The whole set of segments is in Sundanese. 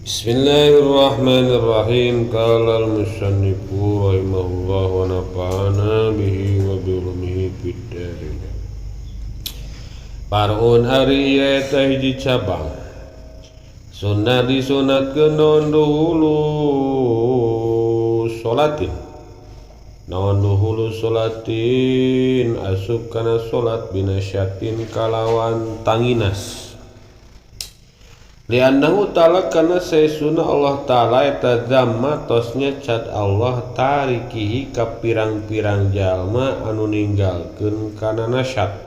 Bismillahirrahmanirrahim. Qala al-musannifu rahimahullah wa nafa'ana bihi wa bi ulumihi fid darin. Parun ari eta hiji cabang. Sunnah disunatkeun naon duhulu salatin. Naon duhulu salatin asup kana salat binasyatin kalawan tanginas. Liannahu ta'ala kana saesuna Allah ta'ala eta zamma tosnya cat Allah tarikihi ka pirang-pirang jalma anu ninggalkeun kana nasyad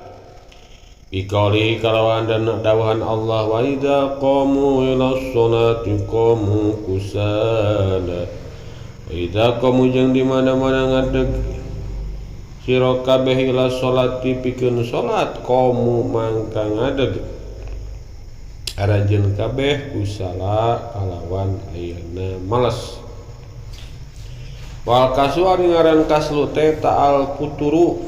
biqauli kalawan dawahan Allah wa idza qamu ila sholati qamu kusala wa idza qamu jeung di mana-mana ngadeg sira kabeh ila sholati pikeun salat qamu mangka ngadeg arajeun kabeh kusala kalawan ayeuna malas. Wal kasu ari ngaran kaslu teh ta'al puturu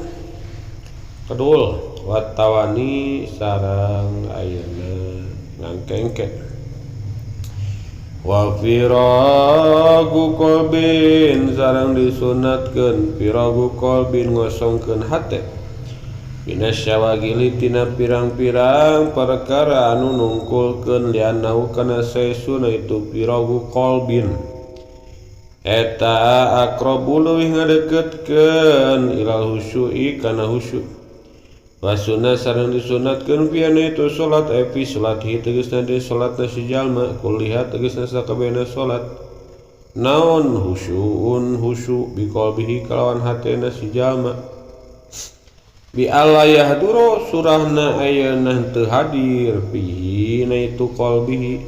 kedul watawani sareng ayeuna ngangkengke. Wa firagu qalbin sareng disunatkeun firagu qalbin ngosongkeun hate minasyawagili tina pirang-pirang perkara anu nungkulkeun liannahu kana saesuna itu firagu qalbin eta aqrabu leuwih ngadeukeutkeun ilal husyu'i kana husyuk. Wa sunnah sareng disunatkeun piana itu salat epi salat hi tegasna di salatna si jalma kulihat tegasna sakabehna salat naon husyu'un husyu' biqalbihi kalawan hatena si jalma bi alla yahduru surahna ayeuna teu hadir fihi na itu qalbihi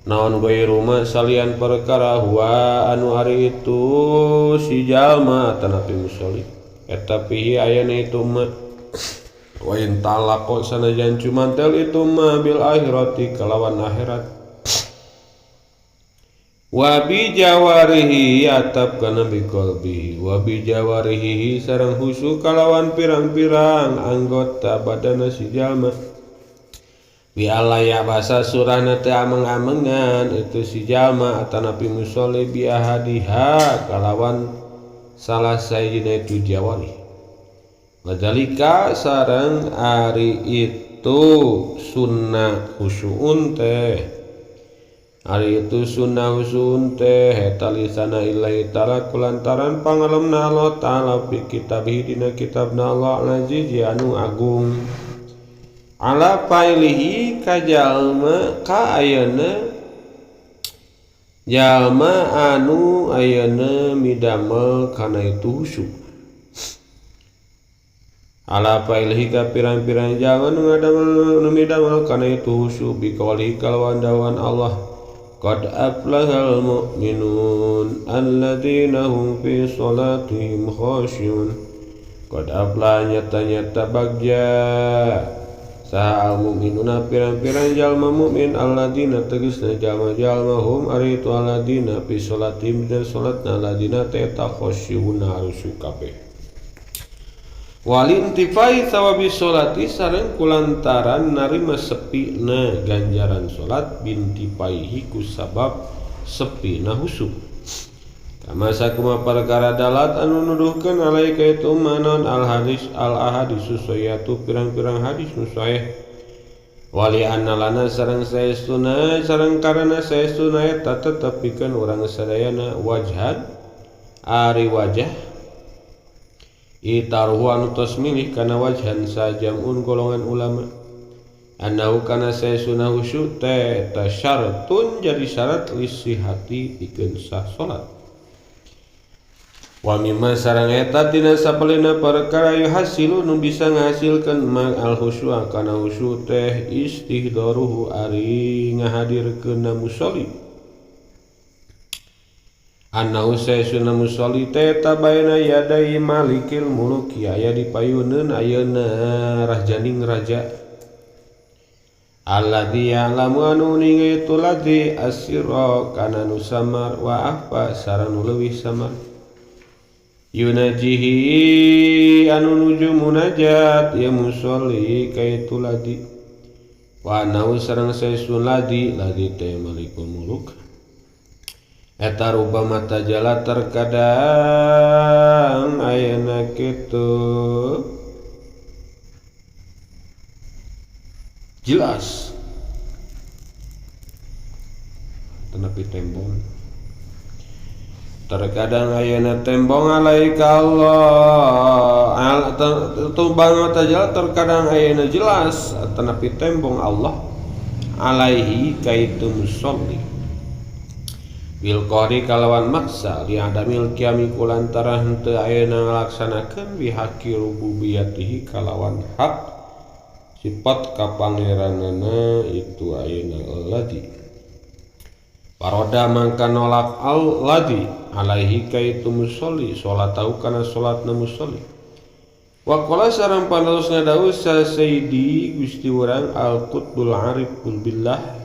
naon ghairu ma salian perkara huwa anu ari itu si jalma tanapi musolli eta fihi ayeuna itu ma wa in talaqo sanajan cumantel itu ma bil akhirati kalawan akhirat wa bi jawarihi atap kana bi qalbihi wa bi jawarihi sareng husu kalawan pirang-pirang anggota badana si jalma bi alaya basa surahna teu ameng-amengan itu si jalma atanapi musolli bi ahadiha kalawan salah sayina itu jawari wadalika sareng ari itu sunnah husuun teh ari itu sunnah husun teh eta lisana illahi ta'ala kulantaran pangalemna Allah ta'ala fi kitabih dina kitabna Allah aziz anu agung ala failihi ka jalma ka ayeuna jalma anu ayeuna midamel kana itu husyuk ala failihi ka pirang-pirang jalma nu midamel kana itu husyuk biqauli kalawan dawan Allah qad aflahal mu'minun alladzina hum fi sholatihim khashi'un qad aflah nyata-nyata bagja saha al mu'minuna pirang-pirang jalma mukmin alladzina tegasna jalma-jalma hum ari itu alladzina fi sholatihim dan sholatna alladzina ta khashi'un harusu kabeh walintifai sawabi sholati sareng kulantaran narima sepina ganjaran sholat bintifaihi kusabab sepina husuk kama sakuma perkara dalat anu nuduhkeun alaika itu manon al hadis al ahadis susayatu pirang-pirang hadis nu sahih wali annalana sareng saestuna sareng karana saestuna eta tetepikeun urang sadayana wajhan ari wajah itaruhu anu tos milih kana wajhan sajamun golongan ulama annahu kana saesuna husyu teh tasyaratun jadi syarat lisihati pikeun sah salat wa mimma sareng eta dina sapelina perkara yuhasilu nu bisa ngahasilkeun ma al husyu kana husyu teh istihdaruhu ari ngahadirkeun musolli annahu saesuna musolli teh tabaina yadai malikil muluk aya dipayuneun ayeuna rajaning raja alladzi ya'lamu anu ninge itu ladzi asira kana nu samar wa afa sareng nu leuwih samar yunajihi anu nuju munajat ya musolli kaitu ladzi wa annahu sareng saesun ladzi teh malikul muluk eta rubama tajala terkadang ayeuna kitu jelas tenepi tembong terkadang ayeuna tembong alaika Allah tumbang tajala terkadang ayeuna jelas tenepi tembong Allah alaihi kaitu musolli bil qori kalawan maksa li adamil kiami kulantaran teu ayeuna ngalaksanakeun bihaqi rububiyatihi kalawan hak sifat kapangeranana itu ayeuna alladzi paroda mangka nolak alladzi alaihi kaitu musolli salatau kana salatna musolli wa qala sareng pandalos ngadawu sa sayyidi Gusti urang al-qutbul ariful billah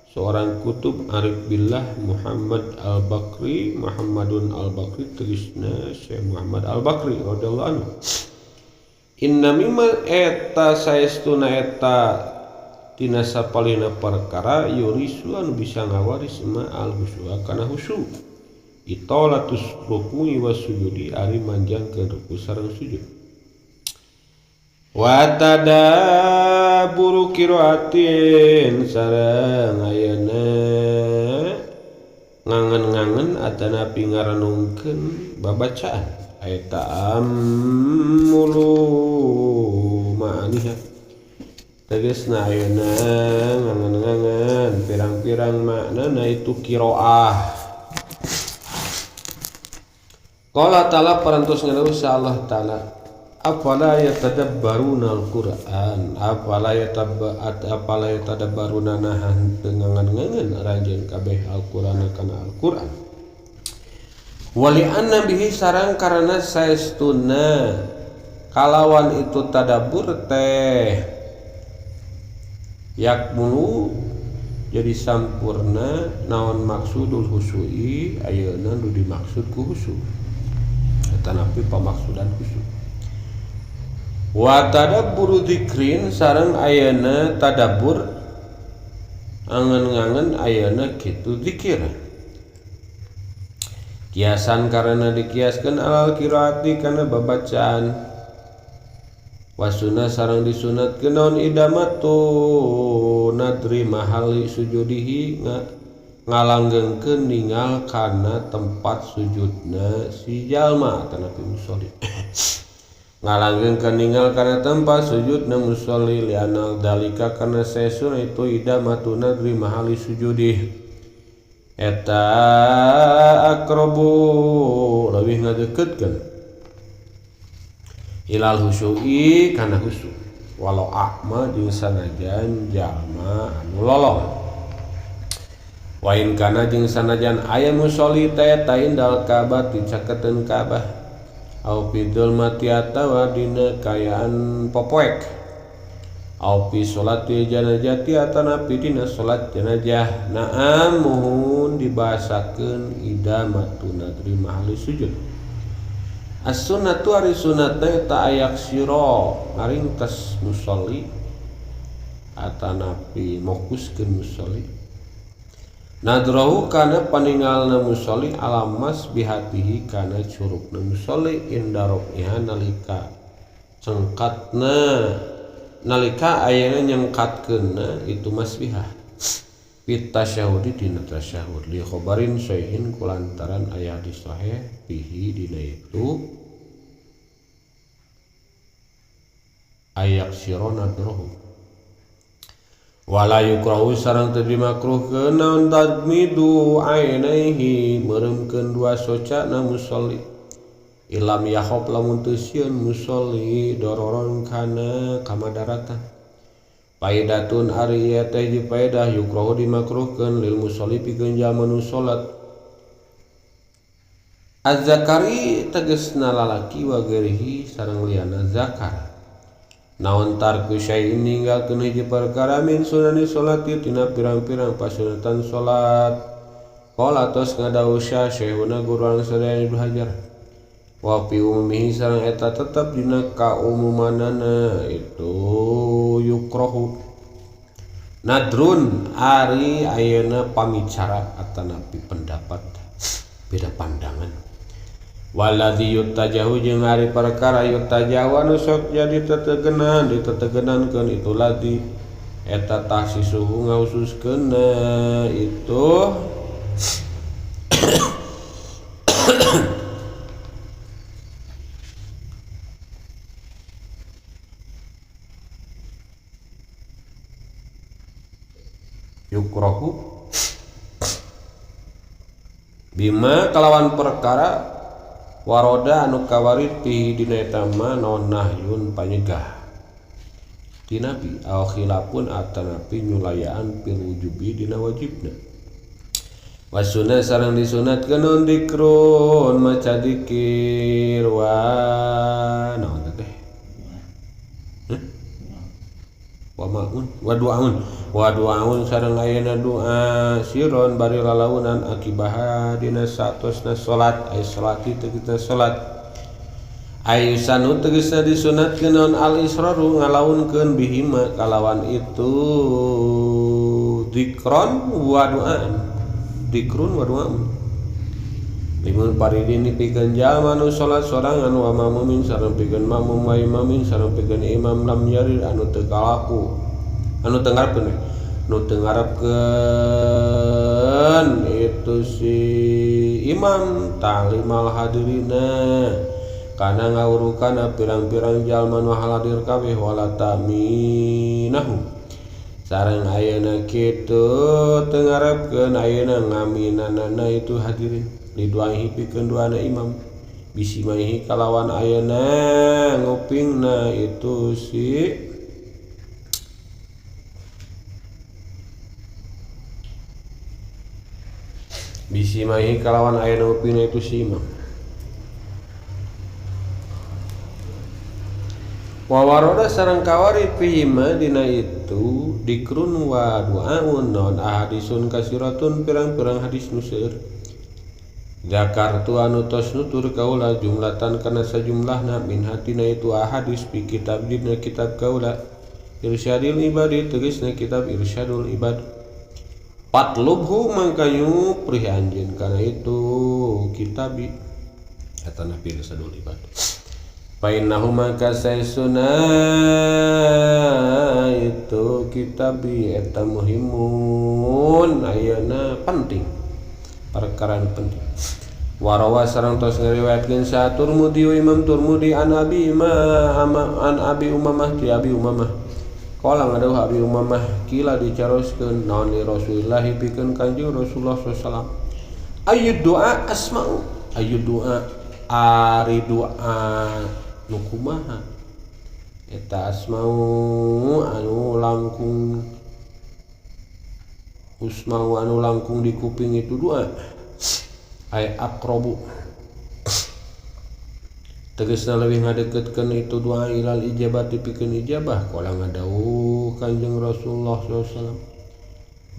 seorang kutub arif billah Muhammadun al-Bakri tegasna Syekh Muhammad al-Bakri radhiyallahu anhu inna mimma eta saestuna eta tina sapalina perkara yurisu anu bisa ngawaris ma al-husyu kana husyu itolatus rukui wasujudi ari manjangkeun ruku sareng sujud wa tadabburu qiraatin sareng ayeuna ngangen-ngangen atanapi ngarenungkeun babacaan eta ammulu ma'aniha tegasna ayeuna ngangen-ngangen pirang-pirang maknana itu qiraah qala ta'ala parantos ngadawu Allah ta'ala afala yatadabbaruna al-Qur'an afala yatadabbaruna nahan tengangan-ngangan ranjeun kabeh al-Qur'an kana al-Qur'an wali anna bihi sareng karana saestuna kalawan itu tadabbur teh yakmulu jadi sampurna naon maksudul husui ayeuna nu dimaksud ku husu eta napi pamaksudan husu wa tadabburu dzikrin sareng ayeuna tadabbur angen-angen ayeuna kitu zikir kiasan karena dikiaskeun alal qiraati kana babacaan wasuna sareng disunatkeun naon idamatu nadri mahali sujudihi ngalanggengkeun ningal kana tempat sujudna si jalma tanapi musolli ngalanggengkeun ningal kana tempat sujudna musolli lianal dalika kana saesun itu idamatu nadri mahali sujudi eta aqrabu leuwih ngadeukeutkeun ilal husyui kana husyu walau akma jeung sanajan jalma anu lolong wa in kana jeung sanajan aya musolli teh taindal Ka'bah dicaketeun Ka'bah au fidul mati atawa dina kayaan popoek au fi sholati janazati atanapi dina salat janazah naam muhun dibahasakeun idamatu nadri mahali sujud as-sunnatu ari sunnatna ta ayak sira ngaringtes musolli atanapi mokuskeun musolli nadrahu kana paningalna musolli alamas bihatihi kana curugna musolli indaroknya nalika cengkatna nalika ayeuna nyengkatkeunna itu masbihah fit tasyahudi dina tasyahud li khabarin sahihin kulantaran aya hadis sahih bihi dina itu ayak sirona nadrahu wala yukrahu sareng teu dimakruhkeun naon tadmidu ainaihi meuremkeun dua socana musolli ilam yakhop lamun teu sieun musolli dororon kana kamadaratan faidatun ari ieu teh ji faedah yukrahu dimakruhkeun lil musolli pikeun jalma nu salat az-zakari tegasna lalaki wa gairihi sareng liana zakar naon tarku syai'in ninggalkeun hiji perkara min sunani sholati tina pirang-pirang pasunatan salat qala tos ngadawu syekhuna guru sadaya Ibnu Hajar wa fi umumihi sareng eta tetep dina kaumumanana itu yukrahu nadrun ari ayeuna pamicara atanapi pendapat beda pandangan. Waladzi yutajahu jeung ari perkara yutajahu anu sok jadi tetegenan ditetegenankeun itu ladzi eta taksisuhu ngaususkeunna itu yukrohu bima kalawan perkara waroda anu kawarid fi dina eta mah naon nahyun panyegah ti nabi aw khilafun atanapi nyulayaan fil wujubi dina wajibna wasuna sareng disunatkeun non dikrun maca dikir wa naon teh wa du'aun sareng ayeuna doa siron bari lalaunan akibah dina satosna salat ay salati tegasna salat ayusanu tegasna disunatkeun non al israru ngalaunkeun bihima kalawan itu dikrun wa du'aun limun paridini pikeun jalma nu salat sorangan wa mamumin sareng pikeun mamum wa imamin sareng pikeun imam lam yarir anu teu kalaku anu teu ngarepkeun itu si imam ta'limal hadirina kana ngawurukana pirang-pirang jalma nu haladir kabeh wala taminahu sareng ayeuna kitu teu ngarepkeun ayeuna ngaminanana itu hadirin liduahi pikeun duana imam bisi maihi kalawan ayeuna ngupingna itu si bisi maihi kalawan ayeuna ngupingna itu si imam wawaroda sareng kawarid pihima dina itu dikrun wa du'aun non ahadisun kasiratun pirang-pirang hadis nu seueur Zakartu anu tos nutur kaula jumlatan kana sajumlahna min hatina itu ahadis fi kitab dina kitab kaula irsyadil ibadi tegasna kitab irsyadul ibad patlubhu mangkayu prih anjeun kana itu kitabi atana fi irsyadul ibad fa innahu maka saysuna itu kitabi eta muhimun ayeuna penting perkara penting warawa sareng tos ngariwayatkeun sa Turmudi Imam Turmudi an Abi Umamah ti Abi Umamah qala ngadawuh Abi Umamah kila dicaroskeun naon li Rasulillah pikeun Kanjeng Rasulullah sallallahu alaihi wasallam ayyud doa asma'u ayyud doa ari doa nu kumaha eta asma'u anu langkung usmau anu langkung di kuping itu doa ay aqrabu tegasna leuwih ngadeukeutkeun itu doa ilal ijabati pikeun ijabah qala ngadawuh Kanjeng Rasulullah sallallahu alaihi wasallam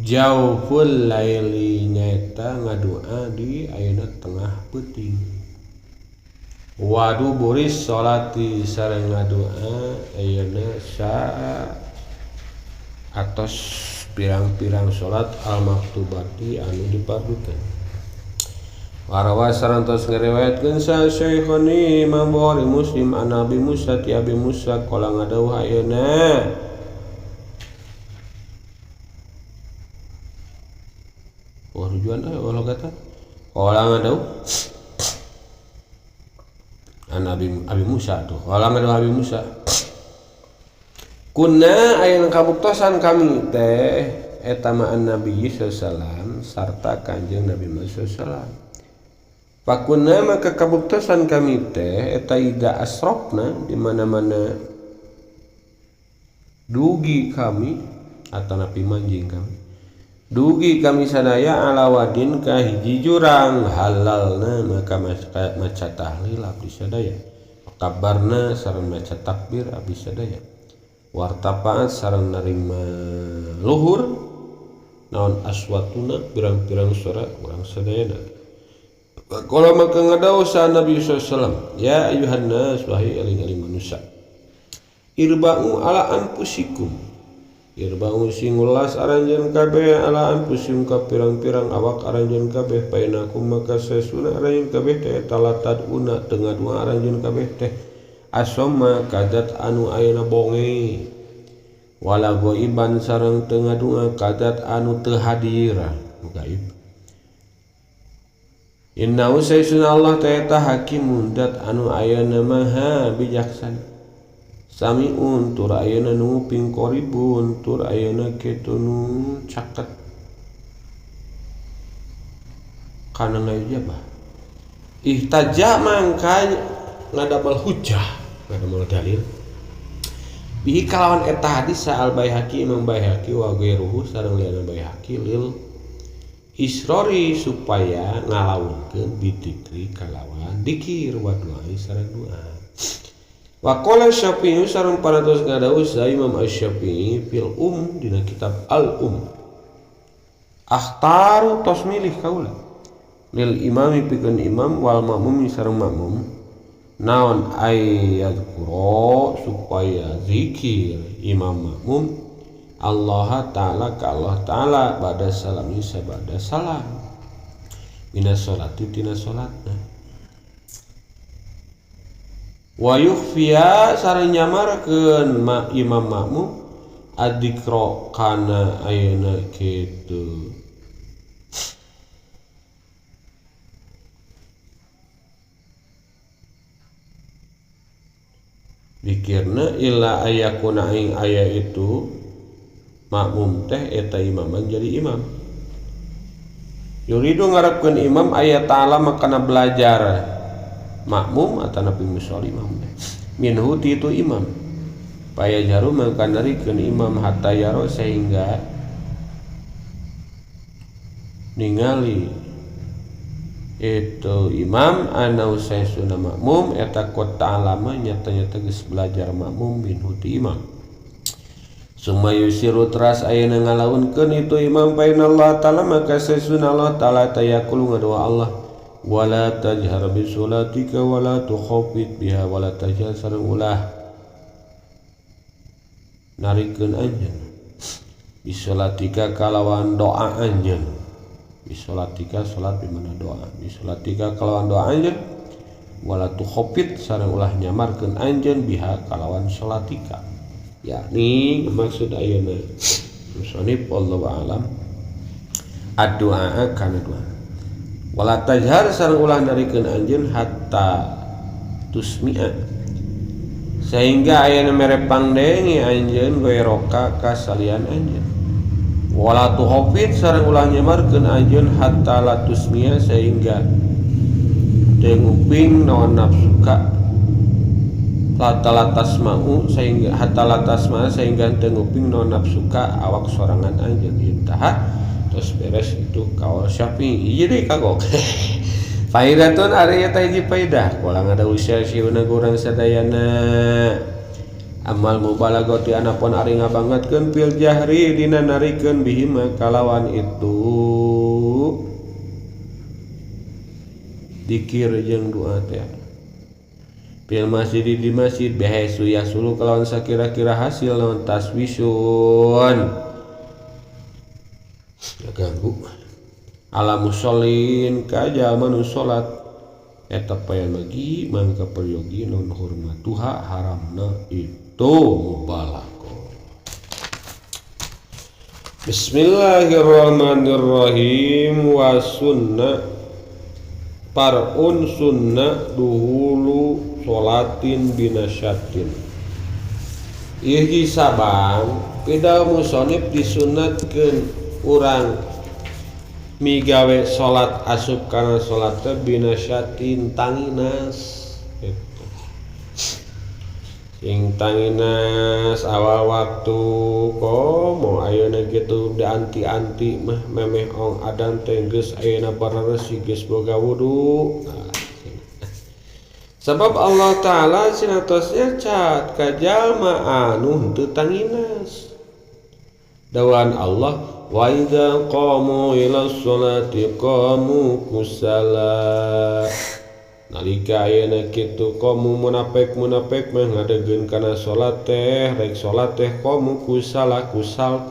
jauful laili nyaeta ngadoa di ayeuna tengah peuting wadu buris salati sareng ngadoa ayeuna sa atos pirang-pirang salat al-maktubati anu dipardukeun warawa sarantos ngariwayatkeun sa Syekhoni Imam Bukhari Muslim an Abi Musa ti Abi Musa qala ngadawuh ayeuna rujuan walau kata qala ngadawuh an Abi Musa tuh qala ngadawuh Abi Musa kunna ayeuna kabuktosan kami teh eta ma'an Nabi sallallahu alaihi wasallam sarta Kanjeng Nabi Muhammad sallallahu alaihi wasallam Pakunna maka kabuktosan kami teh eta ida asrofna di mana-mana dugi kami atanapi manjing kami dugi kami sadaya ala wadin ka hiji jurang halalna maka maca tahlil abdi sadaya kabarna sareng maca takbir abdi sadaya wartapaat sareng narima luhur naon aswatuna pirang-pirang suara urang sadayana kalau maka ngadawuh sa Nabi sallallahu alaihi wasallam ya ayuhan nas wahai aling-aling manusia irba'u ala anfusikum Irba'u singulas aranjeun kabeh ala anfusim ka pirang-pirang awak aranjeun kabeh painakum maka sesuna aranjeun kabeh teh talatad una teu ngadua aranjeun kabeh teh asoma kadat anu ayeuna bonge wala goiban sareng teu ngadua kadat anu teu hadir gaib. Inna usaysuna Allah ta'ala hakimun dat anu ayeuna maha bijaksana samiun tur ayeuna nu nguping qoribun tur ayeuna kitu nu caket kana ngajabah ihtaja mangka ngadamel hujjah ngadamel dalil bihi kalawan eta hadis al Baihaqi Imam Baihaqi wa ghairuhu sareng liana Baihaqi lil isrori supaya ngalawunkeun bidzikri kalawan dzikir wa doa sareng doa. Wa qala Syafi'i sareng parantos ngadaos Imam Asy-Syafi'i fil dina kitab Al akhtaru tos milih kaula lil imami pikeun imam wal makmum sareng makmum naon ayat qura supaya zikir imam makmum Allah Ta'ala ka Allah Ta'ala ba'da salami sabada salam minas sholati tina sholatna wa yukhfiya sareng nyamarkeun imam makmum adzikra kana ayeuna kitu dikirna illa ayakuna ing aya itu makmum teh eta imaman jadi imam yuridu ngarepkeun imam aya ta'ala makana belajar makmum atau nabi musolli imam minhu ti itu imam paya jarum mangka narikeun imam hatta yaro sehingga ningali itu imam ana usaysuna makmum eta qad ta'alama nyata-nyata geus belajar makmum minhu ti imam summa yusiru teras ayeuna ngalaunkeun itu imam baina Allah Ta'ala maka sesuna Allah Ta'ala tayaqulu ngadoa Allah wala tajhar bi sholatika wala tukhafit biha wala tajhar sareng ulah narikeun anjeun bi sholatika kalawan doa anjeun bi sholatika salat di mana doa bi sholatika kalawan doa anjeun wala tukhafit sareng ulah nyamarkeun anjeun biha kalawan sholatika yakni maksud ayeuna musannif wallahu a'lam ad-du'a kana doa wala tajhar sareng ulah narikeun anjeun hatta tusmi'a sehingga ayeuna mere pangdengi anjeun goeroka ka salian anjeun wala tuhafid sareng ulah nyamarkeun anjeun hatta la tusmi'a sehingga teu nguping naon nafsuka latalatasma'u sehingga hatta latasma sehingga teu nguping naon nafsuka awak sorangan anjeun intaha terus beres itu kaul Syafi'i jadi kagok faidatun ari eta hiji faidah kula ngadawi syafi'una urang sadayana amal mubalaghati anapun ari ngabangetkeun fil jahri dina narikeun bihima kalawan itu dikir jeung doa teh fil masjid di masjid bihaitsu yasulu kalawan sakira-kira hasil naon taswisun ganggu ala musallin ka jalma nu salat eta payan magi mangka peryogi non hormatuha haramna itu mubalaghah. Bismillahirrahmanirrahim wa sunnah parun sunnah duhulu sholatin binasyatin ieu sabang pida musannif disunatkeun urang migawe salat asup kana salat teh binasyatin tanginas gitu. Sing tanginas awal waktu komo ayeuna gitu dianti-anti mah memeh ong adan teh geus ayeuna bararesi geus boga wudu. Sebab Allah Ta'ala sinatosnya cat ka jalma anu henteu tanginas. Dawan Allah wa idza qamu ila sholati qamu kusala nalika ayeuna kitu komu munafik mah ngadegeun kana salat teh rek salat teh komu kusala kusal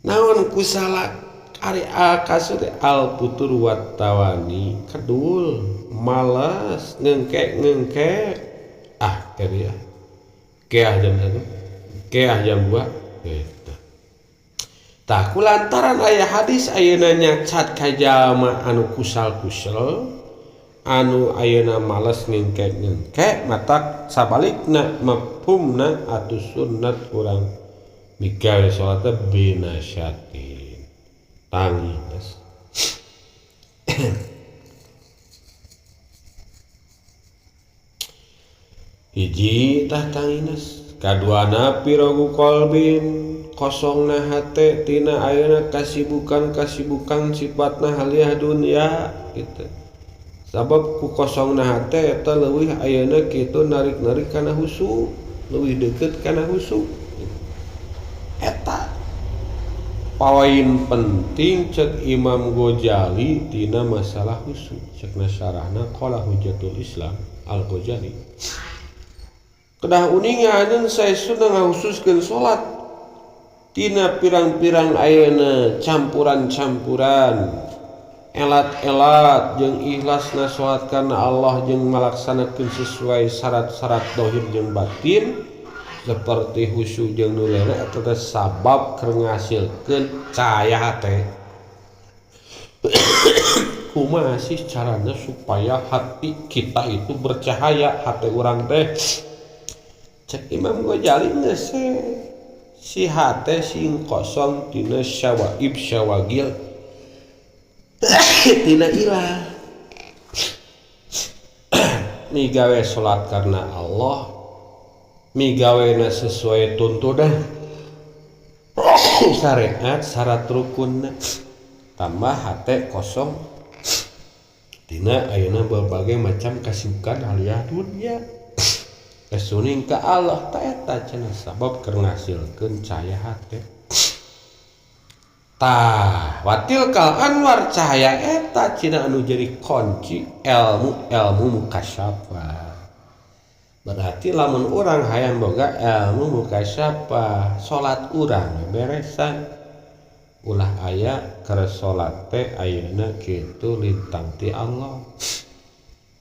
naon kusala ari akasu teh al putur wat tawani kedul malas ngengke tadi ya keah jam 1 keah jam 2 gitu. Tah kulantaran aya hadis ayeuna nyacat ka jalma anu kusal anu ayeuna males ngengke matak sabalikna mafhumna atuh sunnat urang migawe salat teh binasyatin tangis hiji tah tangines kaduana pirogu kolbin kosongna hate tina ayeuna kasibukan sifatna haliah dunya gitu. Sabab ku kosongna hate eta leuwih ayeuna kitu narik-narik kana husu, leuwih deukeut kana husu. Eta poin penting cek Imam Ghazali tina masalah husu. Cekna syarahna qala Hujjatul Islam Al-Ghazali. Kedah uninganeun saestuna ngahususkeun salat tina pirang-pirang ayeuna campuran-campuran elat-elat jeung ikhlasna salat kana Allah jeung malaksanakeun sesuai syarat-syarat zahir jeung batin seperti khusyuk jeung nulena eta teh sabab keur ngasilkeun cahaya hate. Kumaha sih carana supaya hati kita itu bercahaya hati urang teh? Cek Imam Ghazali geus si hate sing kosong tina syawagil tina ilah migawe salat karena Allah migawena sesuai tuntunan syariat syarat rukunna tambah hate kosong tina ayeuna berbagai macam kasibukan haliah dunya kesuning ka Allah ta eta cenah sabab keur ngasilkeun cahaya hate. Tah watil kal anwar cahaya eta cenah anu jadi kunci ilmu mukasyafah. Berarti lamun urang hayang boga ilmu mukasyafah, salat urang beresan. Ulah aya keur salat teh ayeuna kitu lintang ti Allah.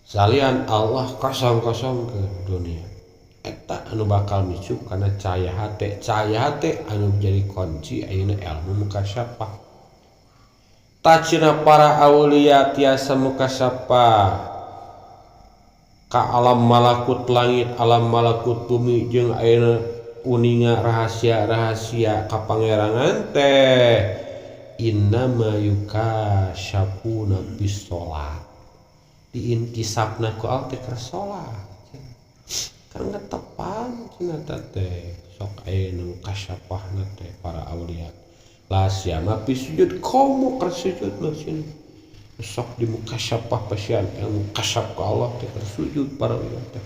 Salian Allah kosong-kosong ke dunia. Eta anu bakal micu kana cahaya hate anu jadi kunci ayeuna ilmu mukasyafah. Tacina para aulia tiasa mukasyafah ka alam malakut langit alam malakut bumi jeung ayeuna uninga rahasia-rahasia ka pangerangan teh innama yukasyafuna bis shalat diinkisapna ku al teh keur salat karena tepan cina teh sok ayeuna kasyafahna teh para aulia la siama pi sujud komo keur sujud mah cenah sok di mukasyafah pasian ilmu kasyaf ka Allah teh keur sujud para aulia teh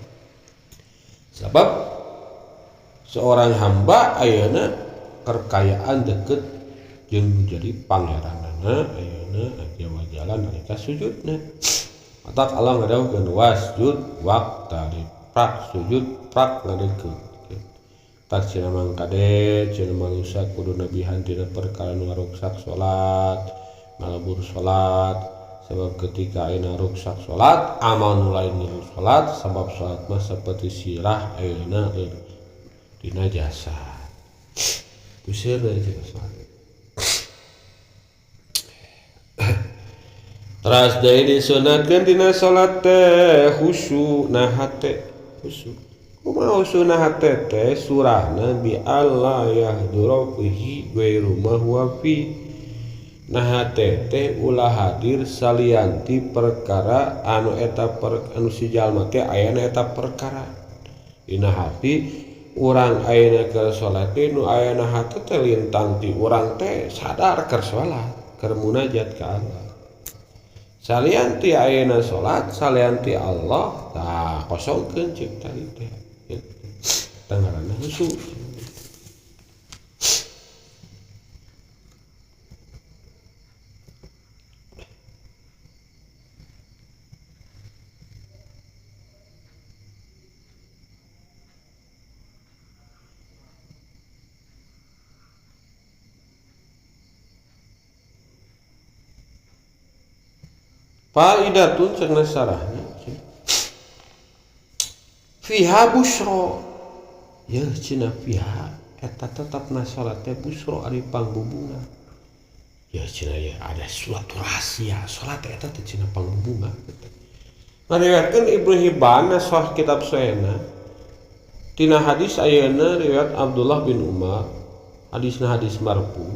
sabab seorang hamba ayeuna kekayaan deukeut jeung jadi pangeranana ayeuna aya wajalan nalika sujudna matak Allah ngadawuhkeun wasjud waqtarib prak sujud prak ngadekeun tak cenah mangkade cenah manusia kudu nabihan tina perkara nu ngaruksak salat ngalebur salat sebab ketika ayeuna ruksak salat amal nu lain nu salat sabab salat mah saperti sirah ayeuna dina jasa kuseur cenah salat teras deui disunatkeun dina salat teh khusyuk na hate khusyuk kumaha khusyukna hate teh surahna bi Allah yahduru fihi ghairu ma huwa fi nah hate teh ulah hadir salianti perkara anu eta anu si jalma teh ayana eta perkara dina hati urang ayeuna keur salat teh nu ayana hate teh lintang ti urang teh sadar keur salat keur munajat ka Allah salianti ayeuna salat salianti Allah tah kosongkeun ceuk tadi teh tah ngaranna khusyuk faidatun cenah sarahna fiha busro ya cenah fiha eta tetapna salat teh busro ari pangbubungan ya cenah ya ada suatu rahasia salat eta teh cenah pangbubungan ngariwayatkeun Ibnu Hibban sahih kitab sahihna tina hadis ayeuna riwayat Abdullah bin Umar hadisna hadis marfu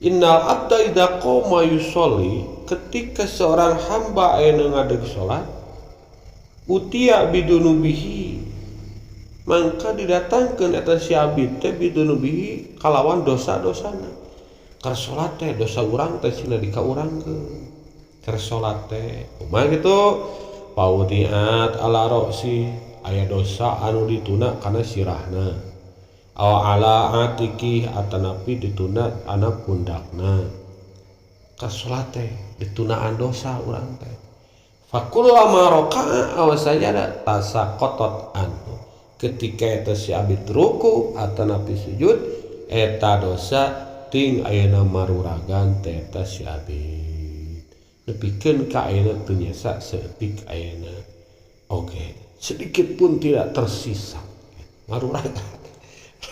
innal abda idza qoma yusolli ketika seorang hamba ayeuna ngadeg salat utia bidunubihi mangka didatangkeun eta si abdi teh bidunubihi kalawan dosa-dosana keur salat teh dosa urang teh cenah dikaurangkeun keur salat teh kumaha kitu pautiat ala roksi aya dosa anu dituna kana sirahna aw ala atiki atanapi dituna ana pundakna ka salat teh ditunaan dosa urang teh fakullama raka'a aw sajada tasaqatat anhu ketika eta si abdi ruku atanapi sujud eta dosa ting ayeuna maruragan teh eta si abdi nepikeun ka ayeuna teu nyesa seupik ayeuna oge sedikit pun tidak tersisa maruragan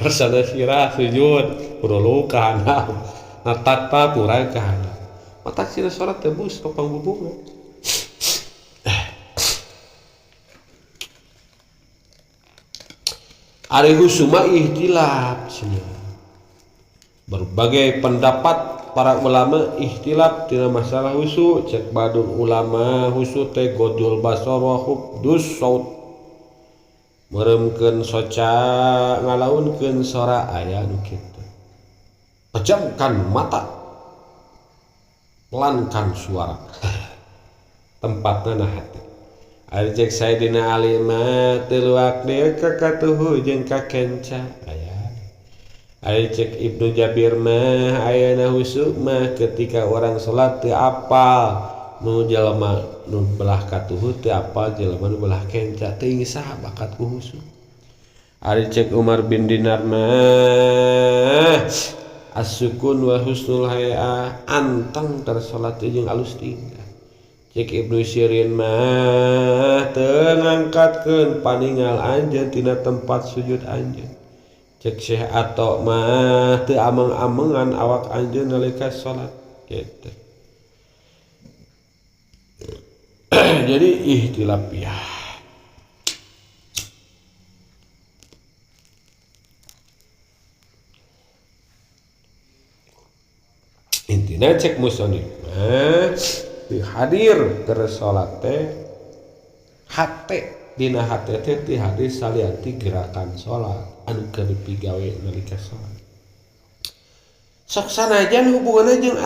rasana sirah sujud urulukan natata turagan mata sirah salat tebus ka pangbubungan ari husuma ihtilaf berbagai pendapat para ulama ihtilaf tina masalah husu cek badul ulama husu teh godul basar wa hubdus saut meremkeun soca ngalaunkeun sora aya nu kitu pejamkan mata pelankan suara tempatna hati ari cek Sayyidina Ali mah teu luak kakatuhu jeung kakenca aya ari cek Ibnu Jabir mah ayeuna husuk mah ketika orang salat teu apal nu jalema nu belah katuhu teu apal jalema nu belah kenca teuing saha bakat ku husuk ari cek Umar bin Dinar mah as-sukun wa husnul hay'a anteng tar salat jeung alus tingkah cek Ibnu Sirin mah teu ngangkatkeun paningal anjeun tina tempat sujud anjeun cek Syekh Ato mah teu ameng-amengan awak anjeun nalika salat kitu jadi ihtilaf ya intina cek musonif hadir keur salat teh hate dina hate teh ti hadis salianti gerakan salat anu keur dipigawe nalika salat sok sanajan hubunganna jeung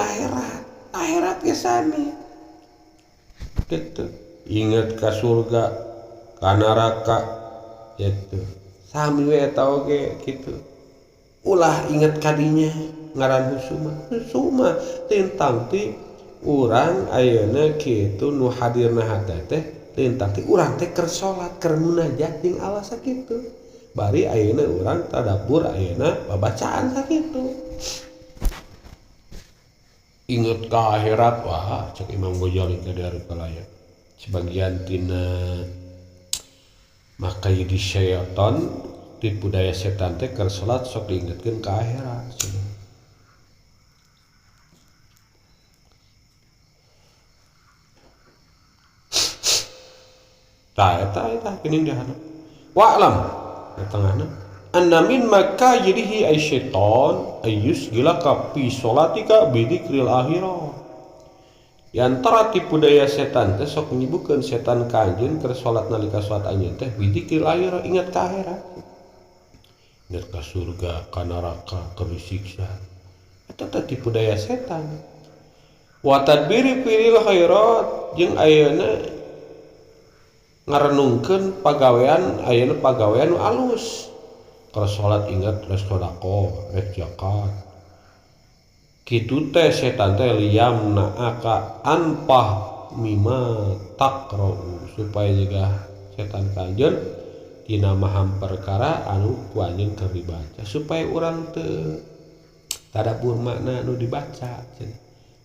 akhirat ge sami kitu inget ka surga ka neraka kitu sami we eta oge kitu ulah inget kadinya ngaran husuma tintang ti urang ayeuna kitu nu hadirna hate teh tintang ti urang teh keur salat keur munajat jeung Allah sakitu bari ayeuna urang tadabbur ayeuna babacaan sakitu inget ka akhirat wah cek Imam Ghazali ka dari kalaya sebagian tina makayidi syaitan tipu daya setan teh keur salat sok diingetkeun ka akhirat eta geuning dahana wa'lam tengahna anna min makayidihi ay syaitan ayus gilaka fi sholatika bidzikril akhirah yantara tipu daya setan teh sok nyibukeun setan ka anjeun keur salat nalika salat anjeun teh bidzikril akhirah ingat ka akhirat ingat ka surga ka neraka keur disiksa eta teh tipu daya setan wa tadbiri filil khairat jeung ayeuna ngarenungkeun pagawean ayeuna pagawean nu alus keur salat ingat rek sedekah rek zakat kitu teh setan teh liyamna aka anpah mimma taqra'u supaya juga setan kanjeun tina maham perkara anu ku anjeun keur dibaca supaya urang teu tadabbur makna nu dibaca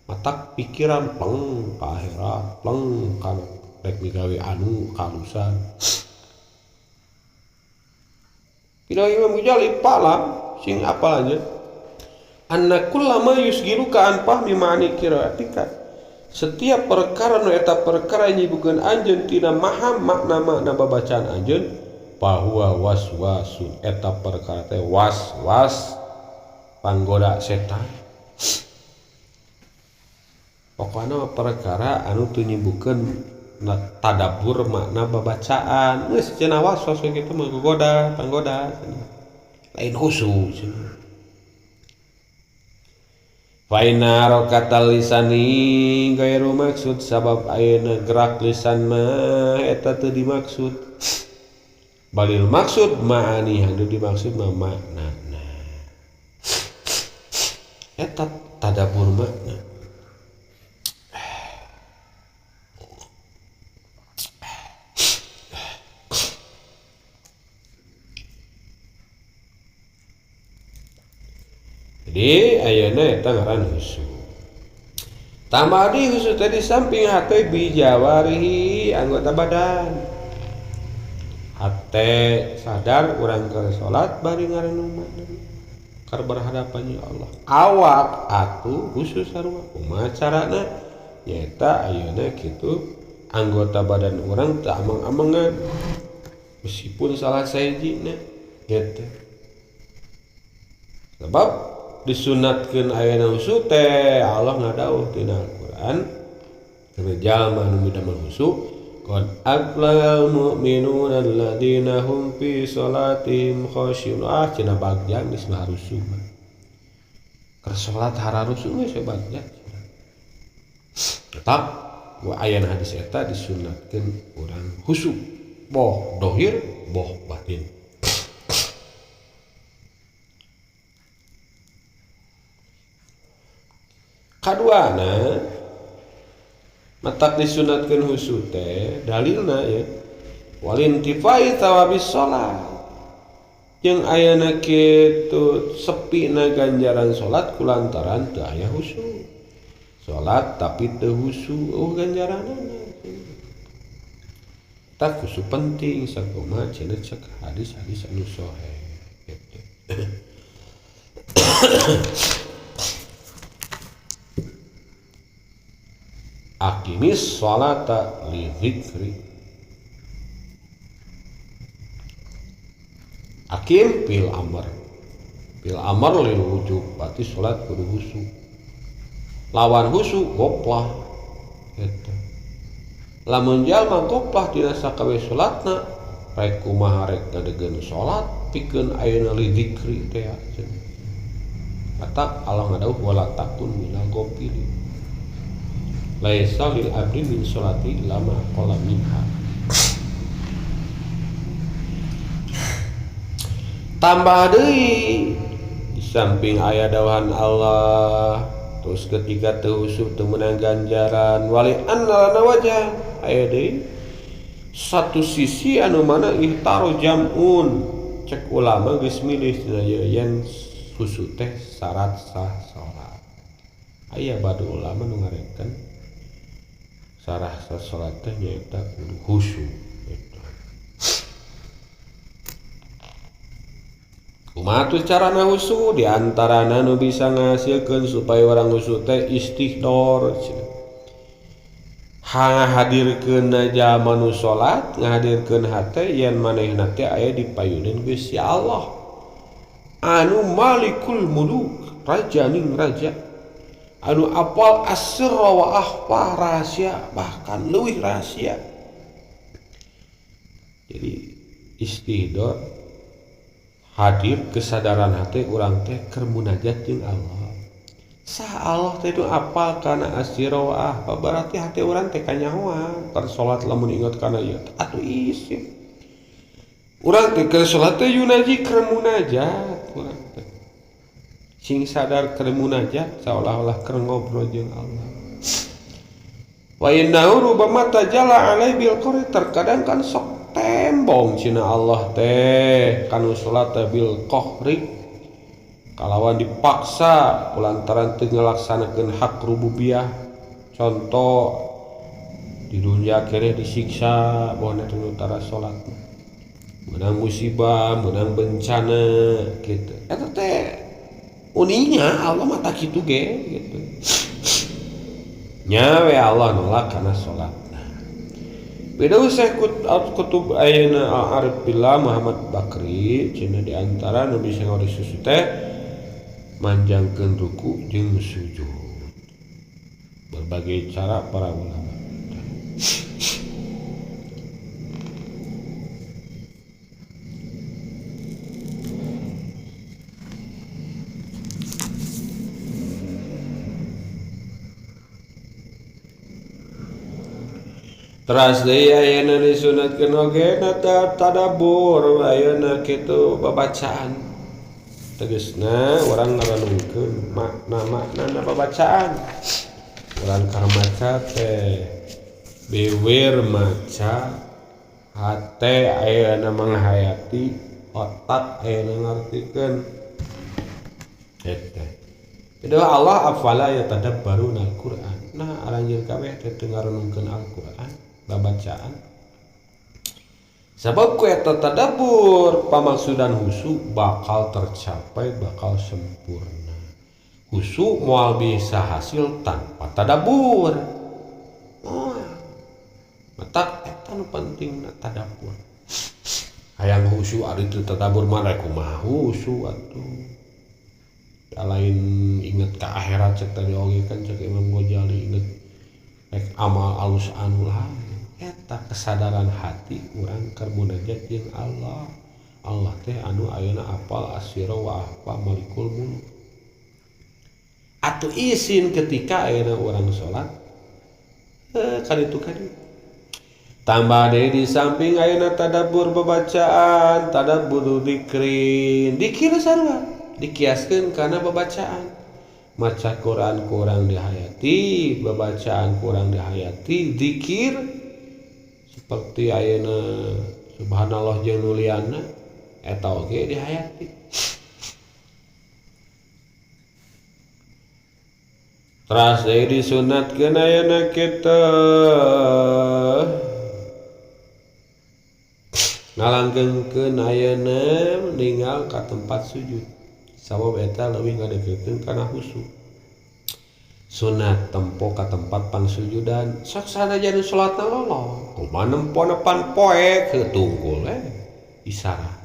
matak pikiran pleng ka akhirat pleng kana rek migawe anu kalusan. Pina Imam Ghazali palam sing apal aja anna kullama yusgiluka an fahmi ma'ani qiraatika setiap perkara nu eta perkara nyibukeun anjeun tina maham makna-makna babacaan anjeun bahwa waswasun eta perkara teh was-was panggoda setan. Pokona perkara anu teu nyibukeun tadabbur makna babacaan geus cenah was-was kitu mah gogoda panggoda lain khusyuk cenah. Faina rokatal lisani gairu maksud sabab ayeuna gerak lisan mah eta teu dimaksud balil maksud ma'ani anu dimaksud mah maknana eta tadabbur makna. Jadi ayeuna eta ngaran husu. Tambah di husu tadi samping hate bijawarihi anggota badan. Hate sadar urang keur salat bari ngarenung keur berhadapan ya Allah. Awak atuh husu sarua. Kumaha carana? Nyaeta ayeuna kitu anggota badan urang teu amang-amangan. Meskipun salah sahijina gitu. Sebab disunatkeun ayeuna husu teh Allah ngadawuh tina Al-Qur'an kana jalma nu midamel husu qad aflahal mu'minuna alladziina hum fi shalatihim khashi'un cenah bagja geus mah husu mah keur salat hararusu geus bagja tetap wa ayeuna hadis eta disunatkeun urang husu boh dohir boh batin. Kaduana matak disunatkeun husu teh dalilna ya walintifai thawabis shalat jeung ayeuna kitu sepina ganjaran salat kulantaran teu aya husu. Salat tapi teu husu ganjaranna. Tak husu penting sakumaha cenah cek hadis-hadis anu sahih gitu. Aqimis sholata li dzikri. Aqim fil amr. Fil amr lil wujub, berarti salat kudu husu. Lawan husu goplah. Gitu. Lamun jalma goplah dina sakawe salatna, rek kumaha rek ngadegeun salat pikeun ayeuna li dzikri teh. Kata Allah ngadawuh wala takun minal ghafilin. Laisa lil abdi min sholati lama qala minha. Tambah deui di samping aya dawahan Allah terus ketika teu husu teu meunang ganjaran wali anna lana wajah aya deui satu sisi anu mana ihtaro jamun cek ulama geus milih tina yen husu teh syarat sah salat. Aya badu ulama nu ngarekeun sarah salat teh nyaeta kudu husu gitu. Kumaha tuh carana husu? Di antarana nu bisa ngahasilkeun supaya orang husu teh istihdor. Hadirkeun jalma nu salat, ngahadirkeun hate yen manehna teh aya di payuneun Gusti Allah. Anu Malikul Muluk, raja ning raja. Anu apal asra wa akhfa rahasia bahkan leuwih rahasia. Jadi istihdor hadir kesadaran hati urang teh keur munajat jeung Allah. Sah Allah teh nu apal kana asra wa akhfa berarti hati urang teh kanyahoan keur salat lamun inget kana ieu atuh isim. Urang teh keur salat teh yunaji keur munajat urang teh. Sing sadar keur munajat seolah-olah keur ngobrol jeung Allah. Wa innahu rubbama tajalla alai bil qari terkadang kan sok tembong cina Allah teh kanu salat bil qahri kalawan dipaksa lantaran teu ngalaksanakeun hak rububiyah. Contoh di dunia kere disiksa bahwa teu utara salat, menang musibah, menang bencana gitu. Eta teh uninya Allah mata kitu ge gitu. Nya we Allah nolak kana salat. Beda usah kutub ayeuna Al-Arif Billah Muhammad Bakri cenah di antara nu bisa ngorisusu teh manjangkeun ruku jeung sujud. Berbagai cara para ulama. Teras deui ayeuna disunatkeun oge na tadabbur ayeuna kitu babacaan. Tegasna urang ngaranungkeun makna-maknana babacaan. Urang keur maca teh bewer maca, hate ayeuna manghayati, otak ayeuna ngartikeun. Eta. Kedua Allah afala yatadabbaruna al-Qur'an. Nah, aranjeun kabeh teh teu ngarenungkeun Al-Qur'an. Babacaan sabab ku eta tadabbur pamaksudan husu bakal tercapai, bakal sempurna. Husu moal bisa hasil tanpa tadabbur. Matak eta nu pentingna tadabbur. Hayang husu ari teu tadabbur mah rek kumaha husu atuh. Lain inget ka akhirat cek tadi oge kan cek Imam Ghazali inget rek amal alus anu lain. Eta kesadaran hati urang keur munajat jeung Allah. Allah teh anu ayeuna apal asira wa ahfa malikul mulk. Atuh isin ketika ayeuna urang salat kaditu. Tambah deui di samping ayeuna tadabbur babacaan, tadabbur dzikrin. Dikir sarua dikiaskeun kana babacaan. Maca Quran kurang dihayati, babacaan kurang dihayati, dzikir seperti ayeuna subhanallah jeung nulianna eta oge dihayati. Teras deui disunatkeun ayeuna kitu ngalangkeungkeun ayeuna ninggal ka tempat sujud. Sabab eta leuwih ngadeukkeun kana husu. Sunat tempo ka tempat pansujudan sok sanajan salatna lolong kumaha nempona pan poek tunggul isyarat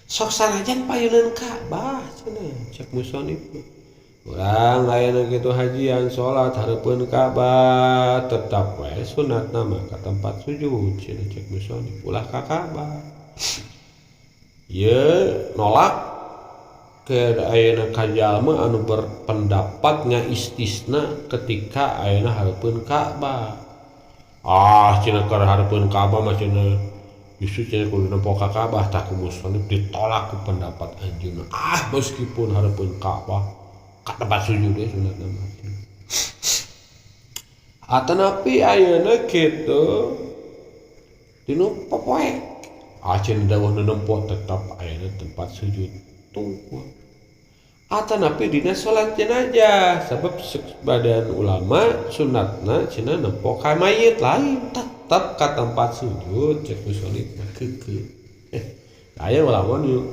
sok sanajan payeuneun Ka'bah cenah cek musonif urang ayeuna kitu hajian salat hareupeun Ka'bah tetap we sunatna mah ka tempat sujud cenah cek musonif ulah ka Ka'bah ieu nolak ke ayeuna kajalma anu berpendapat ngaistisna ketika ayeuna hareupeun Ka'bah. Cenah keur hareupeun Ka'bah mah cenah justru cenah kudu nempo ka Ka'bah tah ku musannif ditolak ku pendapat anjeunna. Meskipun hareupeun Ka'bah ka tempat sujud we sunatna mah. Atanapi ayeuna kitu dinu popoe. Cenah dawuhna nempo tetap ayeuna tempat sujud. Atanapi dina salat jenazah sebab sebadan ulama sunatna cenah nempo ka mayit lain tetap ka tempat sujud cek musonif mah keukeu. Aya ulama nu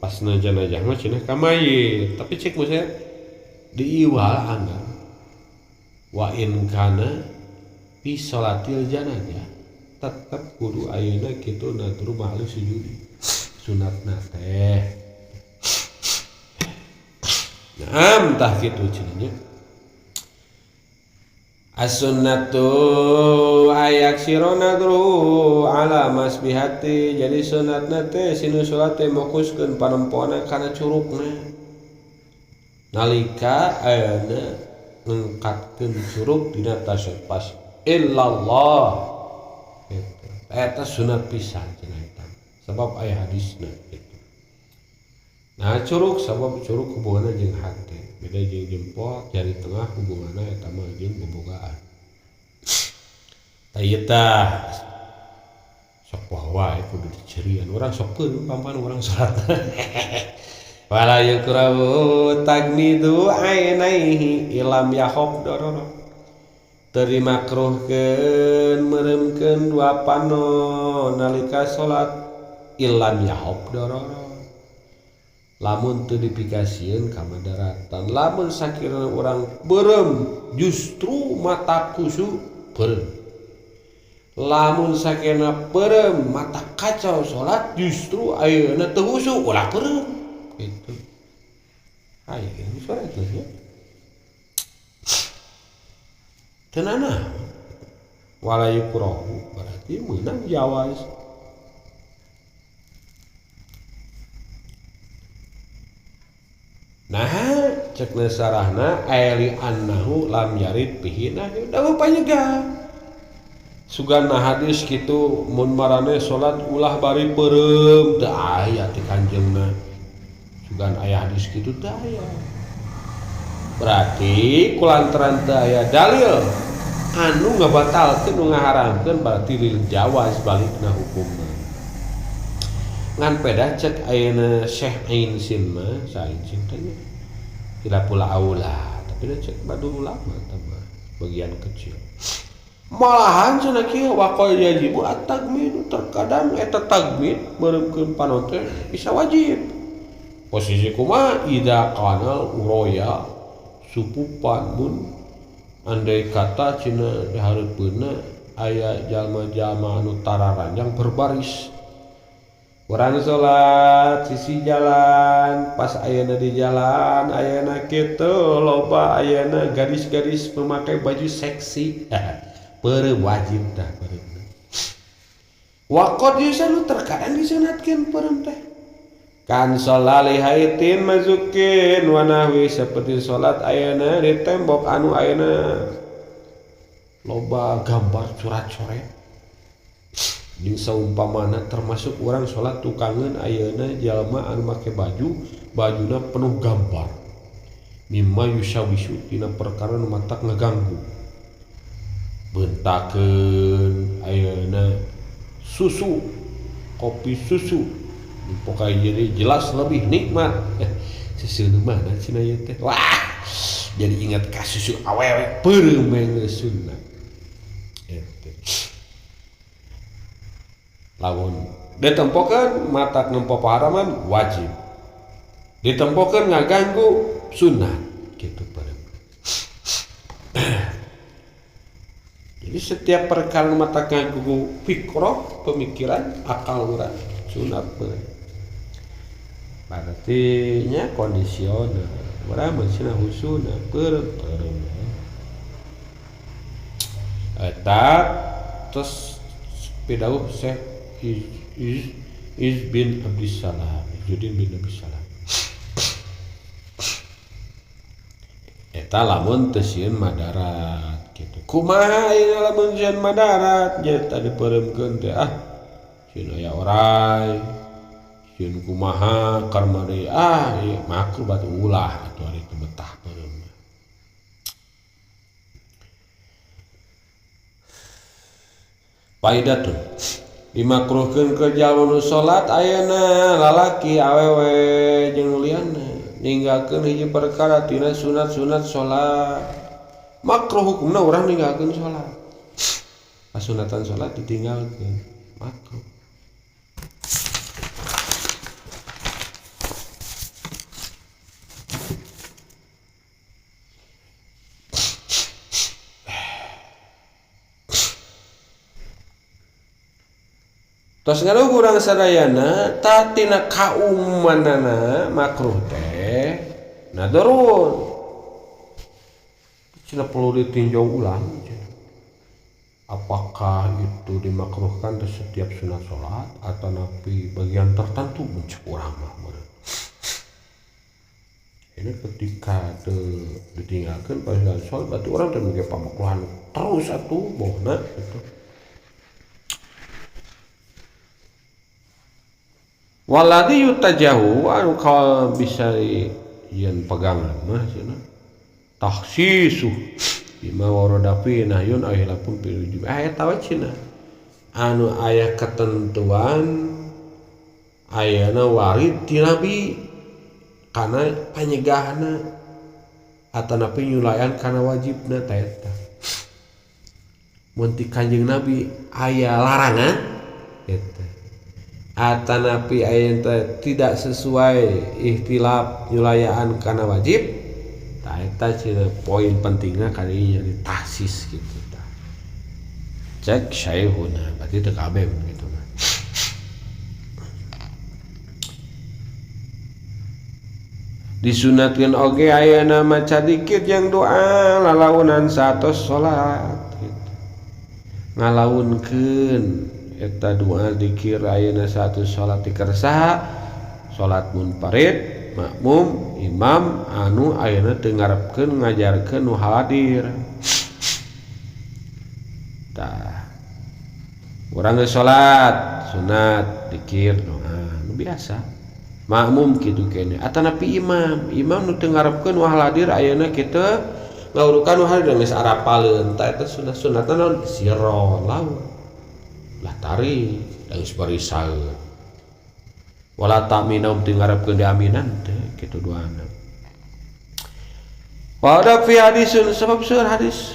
pasna jenazah mah cenah ka mayit tapi cek musonif diiwal anggar wa in kana fi salatil janazah tetap kudu ayeuna kitu natru mahal sujud sunatna teh. Naam tah kitu cenanya. As-sunnatu ayak sirona dru ala masbihati. Jadi sunatna teh sinu salat teh mokuskeun panempona kana curugna. Nalika ayeuna ngangkatkeun curug dina tasyabbas illallah. Eta sunat pisan cenah eta. Sebab aya hadisna. Nah curug sabab curug hubunganna jeung hate beda jeung jempol jari tengah hubunganna eta mah jeung bobogaan. Ieu tah sok poho wae kudu dicerian urang sok keun pampan urang salat. wala yukrahu tagmidu ainaihi ilam yahob dororo terima makruhkeun meuremkeun dua panon nalika salat ilam yahob dororo lamun teu dipikasieun ka madaratan lamun sakirana urang beureum justru mata kusu beureum lamun sakirana beureum mata kacau salat justru ayeuna teu husu ulah beureum gitu. Ayo ini suara itu ya. Tenana wala yukrahu berarti meunang jawaz. Nah, cekna sarahna ayali annahu lam yarid bihi nahyu dawu panyegah. Sugana hadis kitu mun marane salat ulah bari beureum teu aya ti kanjengna. Sugan aya hadis kitu teu aya. Berarti kulantaran teu aya dalil anu ngabatalkeun nu ngaharamkeun berarti lil jawaz balikna hukumna. Ngan peda cek ayeuna Syekh Ain Sin mah sain sin teh tidak pula aula tapi da cek badu ulama tambah bagian kecil. Malahan cenah kieu waqal yajibu at-tagmid terkadang eta tagmid meureukeun panon teh bisa wajib. Posisi kumaha ida kanal uroya supupan mun andai kata cina dihareupeunna aya jalma-jalma anu tararanjang berbaris urang salat sisi jalan pas ayeuna di jalan ayeuna kitu loba ayeuna gadis-gadis memakai baju seksi beureum wajib tah beureum waqad yusanu terkadang disunatkeun beureum teh kan sholali haitin mazukin wanahwi seperti sholat ayeuna di tembok anu ayeuna loba gambar coret-coret jeung saumpamana termasuk urang sholat tukangeun ayeuna jalma anu make bajuna penuh gambar mimma yusawisu tina perkara nu matak ngaganggu beuntakeun ayeuna susu kopi susu pokoknya jadi jelas lebih nikmat susu nu mana cenah ieu teh wah jadi ingat ka susu awewe beureum geus sunat eta lamun ditempokeun matak nempo paharaman wajib ditempokeun ngaganggu sunat kitu beureum. Jadi setiap perkara matak ngaganggu fikroh pemikiran akal urang sunat beureum. Berarti nya kondisional urang meusina husuna beureum eta tos pidawuh Syekh Iz bin Abdissalam Izzuddin bin Abdissalam eta lamun teu sieun madarat kitu kumaha ieu lamun sieun madarat nya tadi peureumkeun teh sieun aya oray sieun kumaha karma deui ieu makruh batu ulah atuh ari teu betah beureum faidatun dimakruhkeun ke jalma nu salat ayeuna lalaki awewe jeung lianna ninggalkeun hiji perkara tina sunat-sunat salat makruh hukumna urang ninggalkeun salat kasunatan salat ditinggalkeun makruh. Tos ngaruh urang sadayana tatina kaumanana makruh teh nadorun cenah perlu ditinjau ulang apakah itu dimakruhkan di setiap sunat salat atau napi bagian tertentu mencek urang mah ini ketika ditinggalkan pas salat berarti urang teh mengge pamakruhan terus atuh bohna gitu. Waladi yutajahu anu ka bisa yen pegangan mah cenah takhsisu bima warada fi nahyun ailapun pilujub eta we cenah anu aya ketentuan ayana warid ti nabi kana panyegahna atanapi nyulayan kana wajibna ta eta. Mun ti Kanjeng Nabi aya larangan eta. Atanapi aya tidak sesuai ikhtilaf nyulayaan kana wajib, ta eta cenah poin pentingna kali nya ditahsis kitu tah. Cek syaihuna berarti teu kabeh gitu. Disunatkeun oge ayeuna maca dikir jeung doa lalaunan satos salat gitu. Ngalaunkeun eta doa dikir ayeuna satos salat dikersa salat munfarid makmum imam anu ayeuna teu ngarepkeun ngajarkeun nu hadir. Tah urang geus salat sunat dikir doa nu biasa. Makmum kitu kene atanapi imam nu teu ngarepkeun wah hadir ayeuna kitu ngawurukan wah hadir geus arapaleun ta eta sunat-sunatna naon sirron laun lah tari geus barisaeun wala ta'minum teu ngarepkeun diaminan teh kitu doana. Pada fi hadisun sebab seueur hadis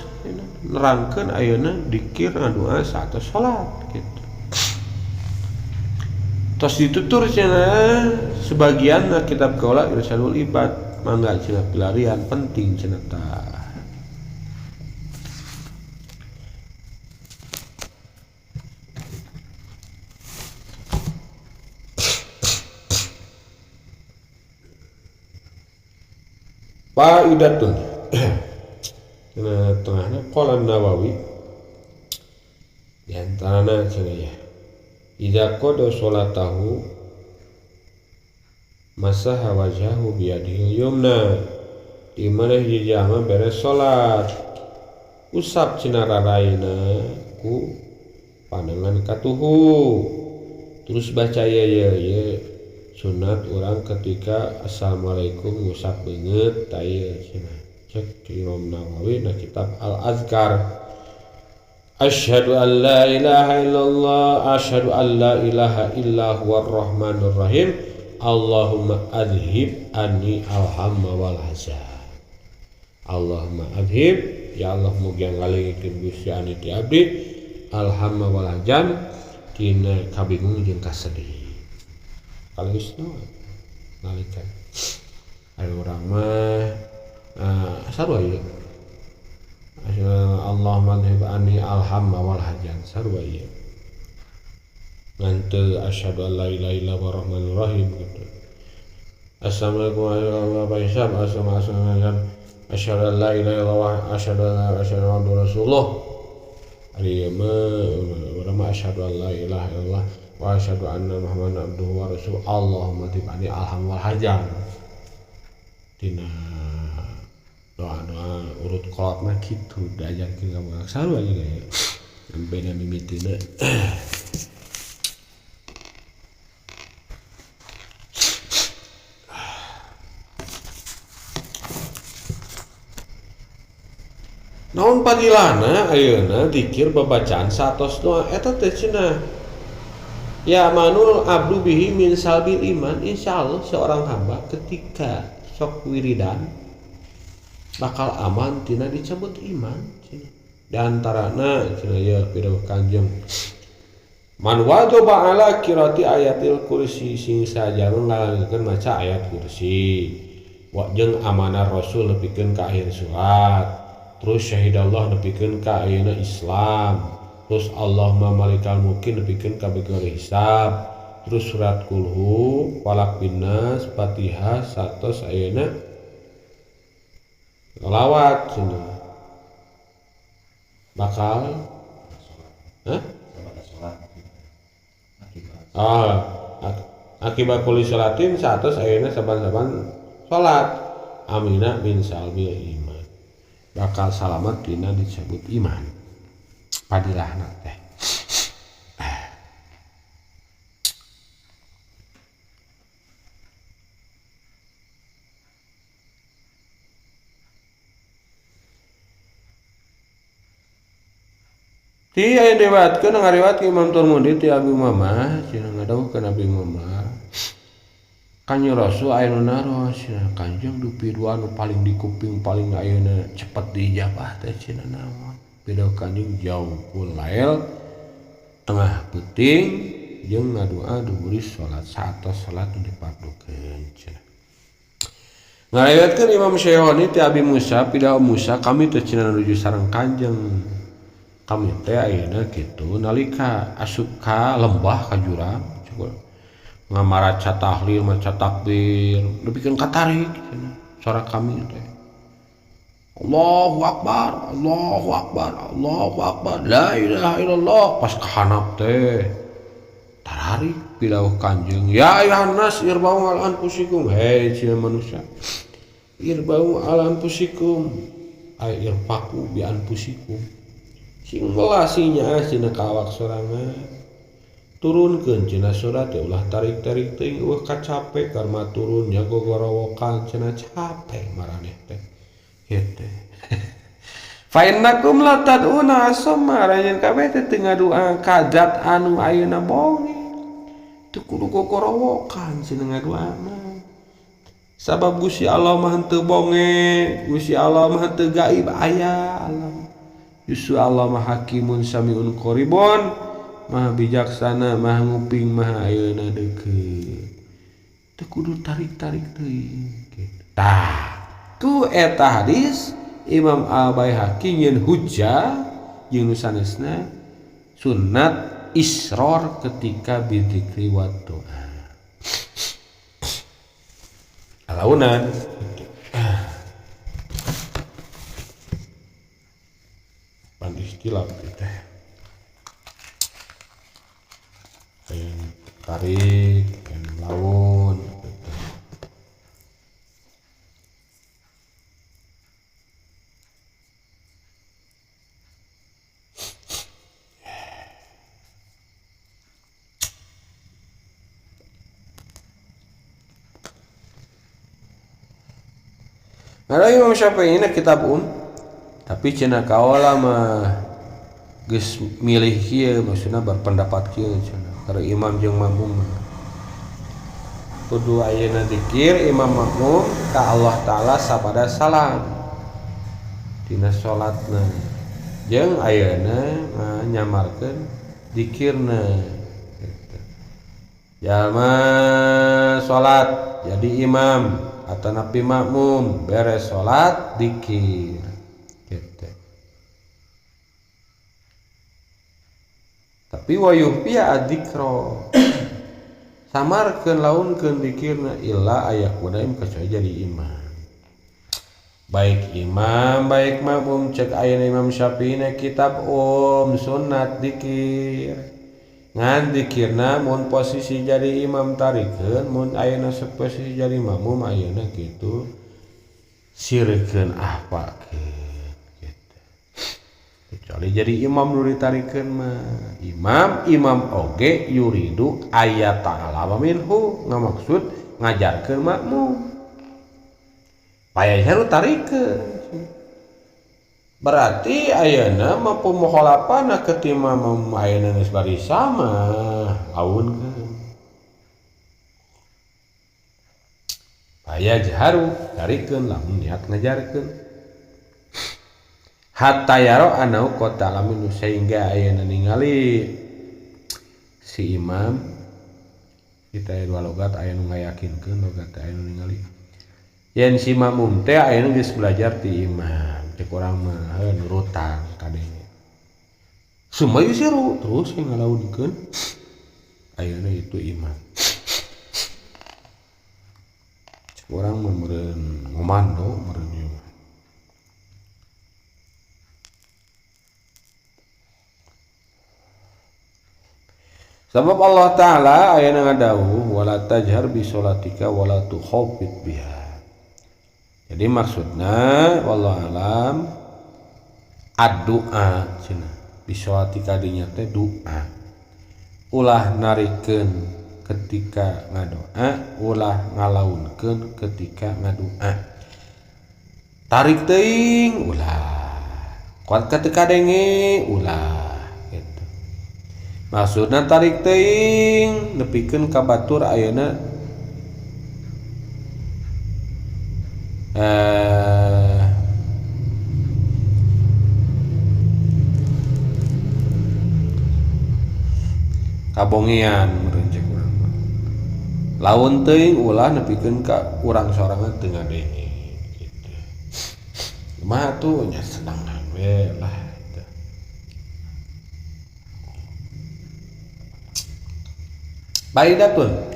nerangkeun ayeuna dikir doa satos salat kitu. Tos ditutur cenah sebagian kitab kaula Irsyadul Ibad mangga cenah pelarian penting cenah tah. Faidatun cenah tengahna qala Nawawi di antarana cenah ya idza qada sholatahu masaha wajhahu biyadihil yumna di mana hijama beres salat usap cenah raraina ku pandangan katuhu terus baca ya sunat orang ketika assalamualaikum ngusap beungeut taya cenah cek Imam Nawawi na kitab Al-Azkar. Asyhadu an la ilaha illallah asyhadu an la ilaha illa huwar rahmanur rahim Allahumma adhib anni alhamma wal hazan. Allahumma adhib ya Allah mugi ngalengkeun Gusti ani ti abdi alhamma wal hazan tina kabingung jeung kasedih. Kalau geus nalika aya urang mah sarua ieu Allahumma adhib anni alhamma wal hazan sarua ieu ngan teu asyhadu an la ilaha illallah rahmanur rahim gitu. Assalamualaikum warahmatullahi wabarakatuh. Asyhadu an la ilaha illallah asyhadu anna rasulullah. Ari mah urang mah asyhadu an la ilaha illallah wa asyhadu anna muhammadan abduhu wa rasuluh. Allahumma adhib anni alhamma wal hazan. Tina doa-doa urut qolatna kitu diajarkeun ka budak sarua juga ya. Beda mimitina. Naon padilana ayeuna dikir babacaan satos doa eta teh cenah ya manul abdu bihi min salbil iman insyaallah seorang hamba ketika sok wiridan bakal aman tina dicabut iman cenah. Di antarana cenah ya pidato Kanjeng man wajaba ala qiraati ayatil kursi sing sajareng ngalangkeun maca ayat kursi wa jeung amanah rasul nepikeun ka akhir surat terus syahidallah nepikeun ka ayeuna Islam terus Allahumma malikal mulki nepikeun ka bigeur hisab terus surat kulhu falaq binnas Fatihah satos ayeuna lawat cenah bakal akibat kulli salatin satos ayeuna saban-saban salat amina min salbil iman bakal salamat dina disebut iman padilahna teh. Ti aya diriwayatkeun ngariwayat Imam Tirmidzi ti Abi Umamah cenah ngadawuhkeun Abi Umamah Kanjeng Rasul ayeuna naros Kanjeng dupi-dua nu paling di kuping paling ayeuna cepet diijabah teh cenah naon beda Kanjeng jauhul lael tengah peuting jeung ngadoa duburi salat satos salat nu dipardukeun cenah. Ngariwayatkeun Imam Syafi'i ti Abi Musa pidawa Musa kami teh cenah nuju sareng Kanjeng. Kami teh ayeuna kitu nalika asup ka lembah ka jurang ngamaraca tahlil maca takbir nepikeun katarik cenah suara kami teh Allahu Akbar Allahu Akbar Allahu Akbar la ilaha illallah pas kahanap teh tarik pidawa Kanjeng ya ayuhan nas irbau ala anfusikum hei cenah manusia irbau ala anfusikum ay irfaku bi anfusikum sing melasinya cenah ka awak sorangan turunkeun cenah surat teh ulah tarik-tarik teuing eueuh kacape karma turun nyago gorowokan cenah capek maraneh teh kitu. Fa innakum la tad'una asma ranjeun kabeh teh teu ngadua ka zat anu ayeuna bonge teu kudu gorowokan cenah ngadua mah sabab Gusti Allah mah henteu bonge Gusti Allah mah henteu gaib aya alam justru Allah mah hakimun samiun qaribun maha bijaksana maha nguping maha ayeuna deukeut teu kudu tarik-tarik teuing kitu tah ku eta hadis Imam Al-Baihaqi nyieun hujjah jeung nu sanesna sunnat isror ketika bidzikri wa doa alaunan pan istilah teh tarik laun Nah, Imam Syafi'i na kitab tapi cenah kaula mah geus milih kieu maksudna berpendapat kieu cenah karena imam jeung makmum kudu ayeuna zikir imam makmum ka Allah taala sabada salam dina salatna jeung ayeuna nyamarkeun zikirna gitu. Jalma salat jadi imam atau napi makmum beres salat zikir gitu. Tapi wayuh pia adzikro samarkeun launkeun zikirna illa ayakuna kecuali jadi imam baik imam baik makmum cek ayeuna Imam Syafi'i na kitab sunnat zikir ngan zikirna mun posisi jadi imam tarikeun mun ayeuna posisi jadi makmum ayeuna kitu sirikeun ahpakeun kecuali jadi imam nu ditarikeun mah imam oge yuridu ayat ta'ala minhu ngamaksud ngajarkeun makmum payah nu tarikeun berarti ayeuna mah pemukhalafana ketima ayeuna geus barisa mah launkeun payah jaharu tarikeun lamun niat ngajarkeun hatta yaro anau kota lamin sehingga ayeuna ningali si imam kita dua logat ayeuna ngayakinkeun logat ayeuna ningali yen si makmum teh ayeuna geus belajar ti imam cek urang mah nurutan kadenge sumayu siru terus ngalaunkeun ayeuna itu imam cek urang mah meureun ngomando meureun sebab Allah Ta'ala ayana ngadawuh wala tajhar bi sholatika wala tukhafit biha. Jadi maksudna wallahu alam ad-du'a cenah bi sholatika dinya teh doa. Ulah narikeun ketika ngadoa, ulah ngalaunkeun ketika ngadoa. Tarik teuing ulah. Kuat ketika denge ulah. Maksudna tarik teuing nepikeun ka batur ayeuna Kabongean meureun cek urang mah. Laun teuing ulah nepikeun ka urang sorangan teu ngadengi kitu. Kumaha atuh nya senangan we lah kitu. Baidatun.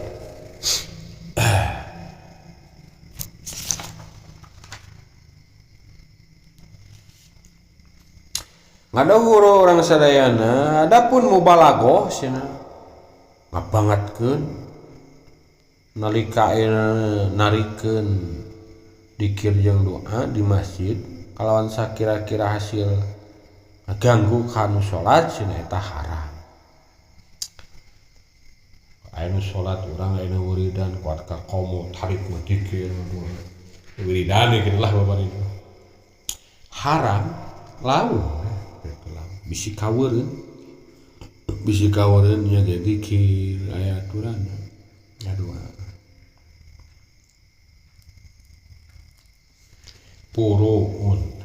Ngadohur urang sadayana adapun mubalaghah cenah ngabangetkeun nalika narikeun dikir jeung doa di masjid kalawan sakira-kira hasil ngaganggu ka anu salat cenah eta haram. Anu salat urang anu wiridan kuat ka qomo tarik mah dikir wiridan kitu lah babari haram laun bisi kaweureun nya ge dikir aya aturanna ngadua puruun